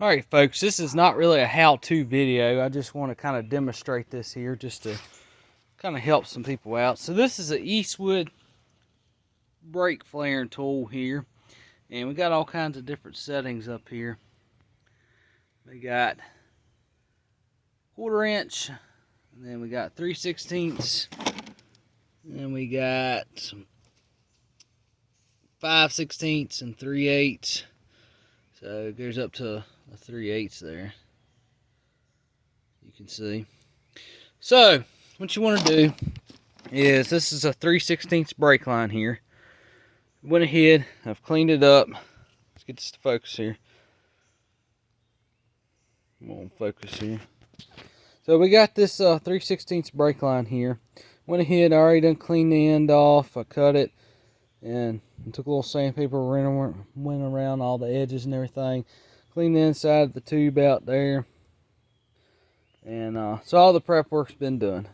Alright folks, this is not really a how-to video. I just want to kind of demonstrate this here just to kind of help some people out. So this is an Eastwood brake flaring tool here. And we got all kinds of different settings up here. We got 1/4 inch, and then we got 3/16, and then we got some 5/16 and 3/8. So it goes up to a 3/8 there. You can see. So what you want to do is, this is a 3/16 brake line here. Went ahead, I've cleaned it up. Let's get this to focus here. Come on, focus here. So we got this 3/16 brake line here. Went ahead, I already done cleaned the end off. I cut it and took a little sandpaper, went around all the edges and everything. Cleaned the inside of the tube out there. And so all the prep work's been done.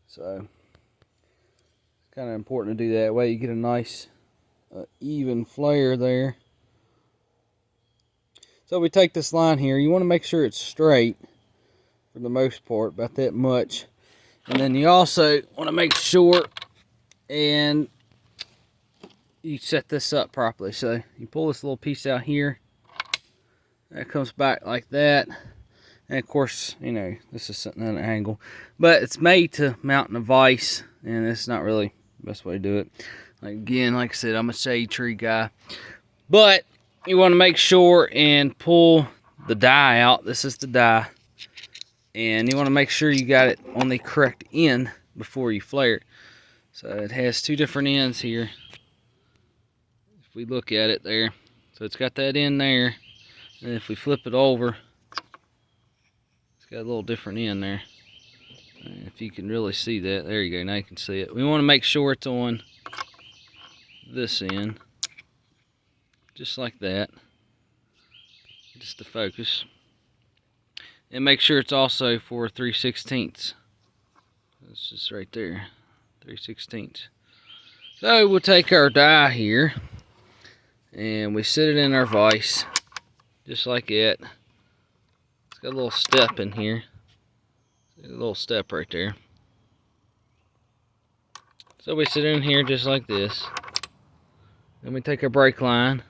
So it's kind of important to do that way. You get a nice even flare there. So we take this line here. You want to make sure it's straight for the most part, about that much. And then you also want to make sure and you set this up properly. So you pull this little piece out here. That comes back like that. And of course, you know, this is sitting at an angle. But it's made to mount in a vise, and it's not really the best way to do it. Again, like I said, I'm a shade tree guy. But you want to make sure and pull the die out. This is the die. And you want to make sure you got it on the correct end before you flare it. So it has two different ends here. If we look at it there. So it's got that end there. And if we flip it over, it's got a little different end there. If you can really see that. There you go. Now you can see it. We want to make sure it's on this end. Just like that. Just to focus. And make sure it's also for 3/16. That's just right there. 3/16. So we'll take our die here. And we sit it in our vise. Just like that. It's got a little step in here. A little step right there. So we sit in here just like this. Then we take our brake line.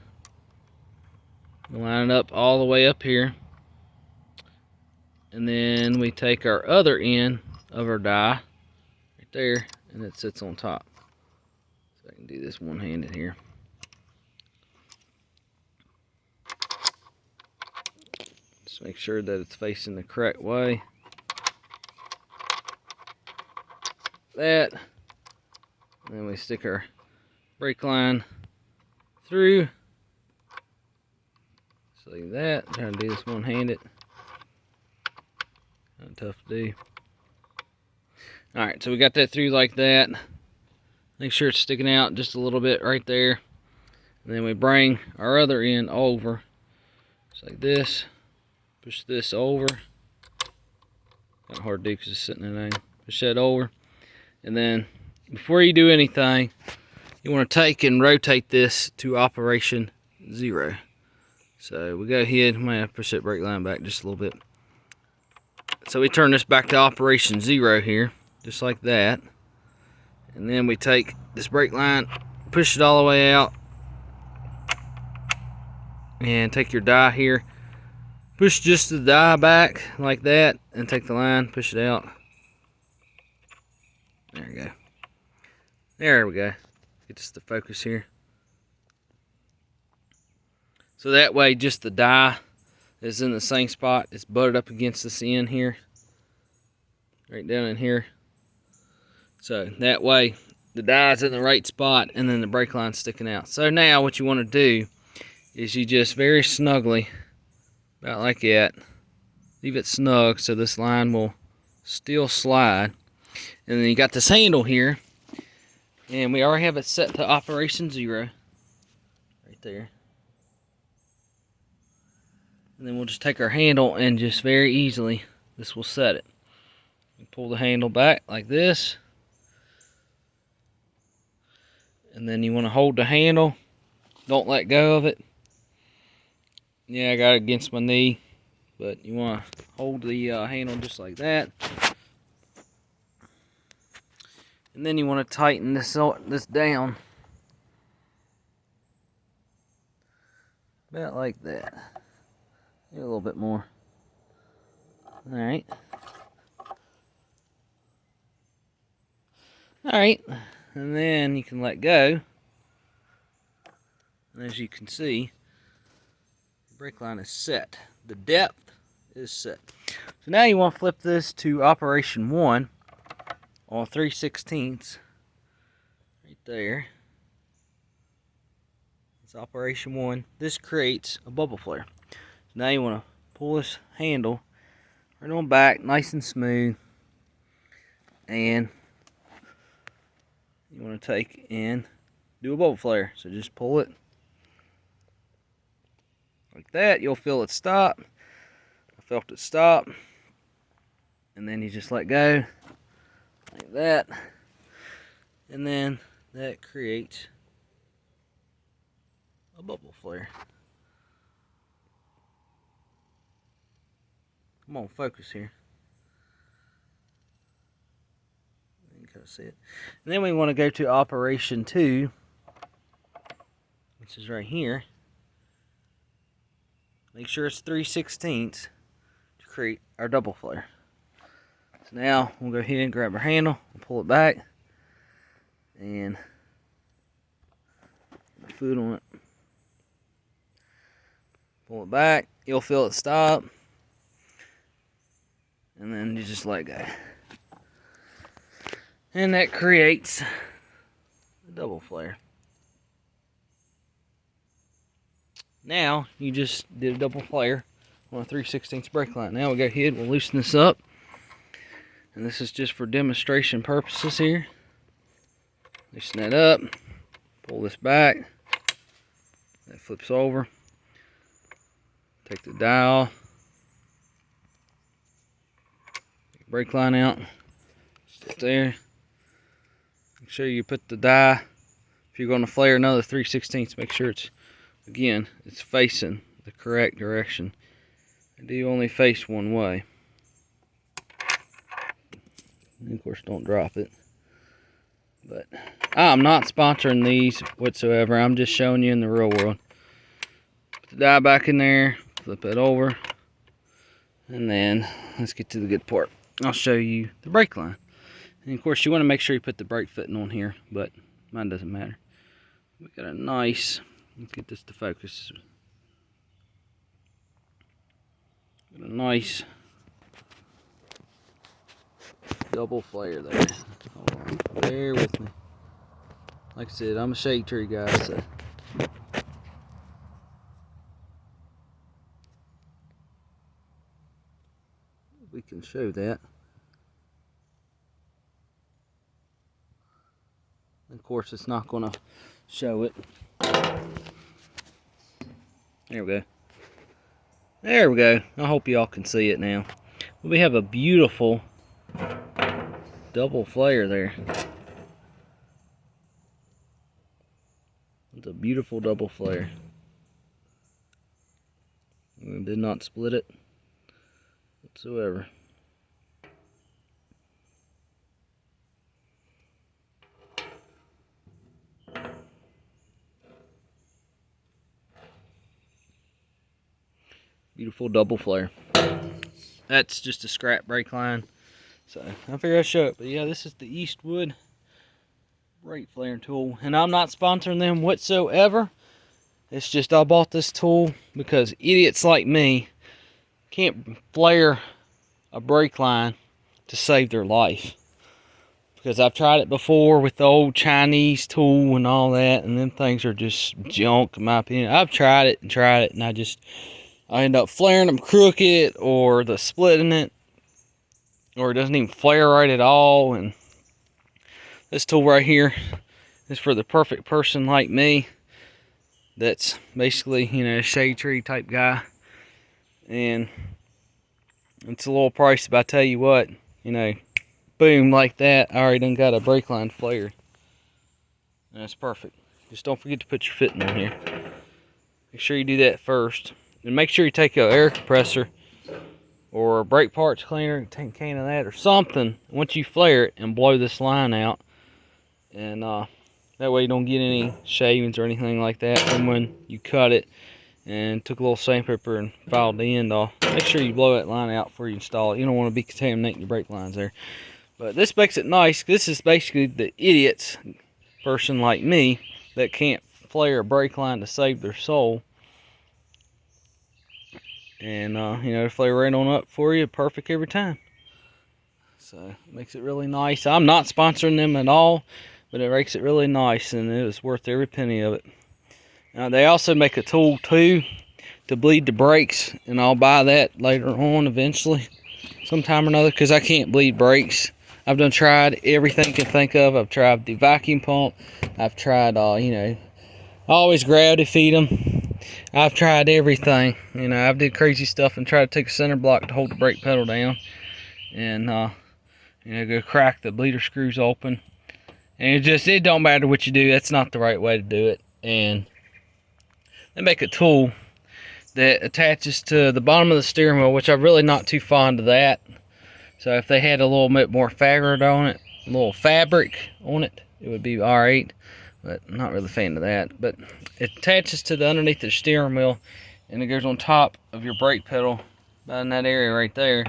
We line it up all the way up here. And then we take our other end of our die right there, and it sits on top. So I can do this one-handed here. Just make sure that it's facing the correct way. That. And then we stick our brake line through. So like that. I'm trying to do this one-handed. Kind of tough to do. Alright, so we got that through like that. Make sure it's sticking out just a little bit right there. And then we bring our other end over. Just like this. Push this over. Kind of hard to do because it's sitting in an angle. Push that over. And then before you do anything, you want to take and rotate this to operation 0. So we go ahead. I'm going to push that brake line back just a little bit. So we turn this back to operation 0 here, just like that. And then we take this brake line, push it all the way out, and take your die here. Push just the die back like that, and take the line, push it out. There we go. There we go. Get this to focus here. So that way, just the die is in the same spot. It's butted up against this end here. Right down in here. So that way, the die's in the right spot, and then the brake line's sticking out. So now what you want to do is you just very snugly, about like that, leave it snug so this line will still slide. And then you got this handle here, and we already have it set to operation 0 right there. And then we'll just take our handle and just very easily, this will set it. We pull the handle back like this. And then you want to hold the handle. Don't let go of it. Yeah, I got it against my knee, but you want to hold the handle just like that. And then you want to tighten this down. About like that. Maybe a little bit more. Alright. Alright. And then you can let go. And as you can see, the brake line is set. The depth is set. So now you want to flip this to operation 1 on 3/16. Right there. It's operation 1. This creates a bubble flare. So now you want to pull this handle right on back, nice and smooth. And you want to take and do a bubble flare. So just pull it like that. You'll feel it stop. I felt it stop. And then you just let go like that. And then that creates a bubble flare. Come on, focus here. You can see it. And then we want to go to operation 2, which is right here. Make sure it's 3/16 to create our double flare. So now we'll go ahead and grab our handle and pull it back and put the foot on it. Pull it back, you'll feel it stop, and then you just let go. And that creates a double flare. Now you just did a double flare on a 3/16 brake line. Now we'll go ahead and we'll loosen this up. And this is just for demonstration purposes here. Loosen that up, pull this back, that flips over. Take the dial, take the brake line out, sit there. Make sure you put the die, if you're going to flare another 3/16, make sure it's, again, it's facing the correct direction. I do only face one way. And of course, don't drop it. But I'm not sponsoring these whatsoever. I'm just showing you in the real world. Put the die back in there. Flip it over, and then let's get to the good part. I'll show you the brake line. And of course, you want to make sure you put the brake fitting on here, but mine doesn't matter. We got a nice, let's get this to focus. Got a nice double flare there. Hold on, bear with me. Like I said, I'm a shade tree guy, so. We can show that. Of course, it's not going to show it. There we go. There we go. I hope y'all can see it now. We have a beautiful double flare there. It's a beautiful double flare. We did not split it whatsoever. Beautiful double flare. That's just a scrap brake line, so I figured I'd show it. But yeah, this is the Eastwood brake flaring tool, and I'm not sponsoring them whatsoever. It's just I bought this tool because idiots like me can't flare a brake line to save their life. Because I've tried it before with the old Chinese tool and all that, and them things are just junk in my opinion. I've tried it, and I end up flaring them crooked, or the splitting it, or it doesn't even flare right at all. And this tool right here is for the perfect person like me that's basically, you know, a shade tree type guy. And it's a little pricey, but I tell you what, you know, boom, like that, I already done got a brake line flared. And that's perfect. Just don't forget to put your fitting on here. Make sure you do that first. And make sure you take an air compressor or a brake parts cleaner, take a can of that or something once you flare it, and blow this line out. And that way you don't get any shavings or anything like that. And when you cut it and took a little sandpaper and filed the end off, make sure you blow that line out before you install it. You don't want to be contaminating your brake lines there. But this makes it nice. This is basically the idiot's person like me that can't flare a brake line to save their soul. And you know, flare right on up for you, perfect every time. So it makes it really nice. I'm not sponsoring them at all, but it makes it really nice, and it was worth every penny of it. Now they also make a tool too to bleed the brakes, and I'll buy that later on eventually, sometime or another, because I can't bleed brakes. I've tried everything I can think of. I've tried the vacuum pump. I've tried, you know, I always gravity feed them. I've tried everything. You know, I've did crazy stuff and tried to take a center block to hold the brake pedal down, and you know, go crack the bleeder screws open. And it don't matter what you do. That's not the right way to do it. And they make a tool that attaches to the bottom of the steering wheel, which I'm really not too fond of that. So if they had a little bit more fabric on it, a little fabric on it, it would be alright. But I'm not really a fan of that. But it attaches to the underneath the steering wheel, and it goes on top of your brake pedal, about in that area right there.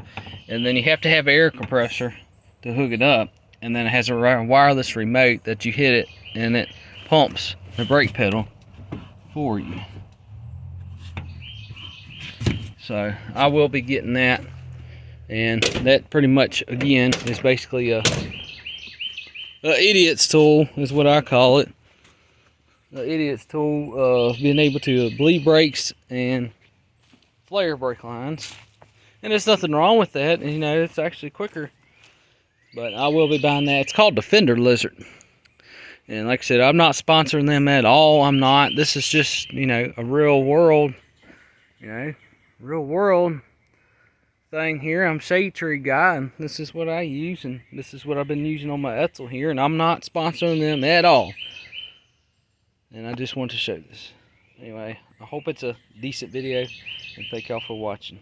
And then you have to have an air compressor to hook it up. And then it has a wireless remote that you hit it, and it pumps the brake pedal for you. So I will be getting that. And that pretty much, again, is basically a idiot's tool, is what I call it. The idiot's tool of being able to bleed brakes and flare brake lines. And there's nothing wrong with that. You know, it's actually quicker. But I will be buying that. It's called the Fender Lizard. And like I said, I'm not sponsoring them at all. I'm not. This is just, you know, a real world, you know, real world thing here. I'm shade tree guy, and this is what I use, and this is what I've been using on my Etzel here, and I'm not sponsoring them at all. And I just want to show this. Anyway, I hope it's a decent video, and thank y'all for watching.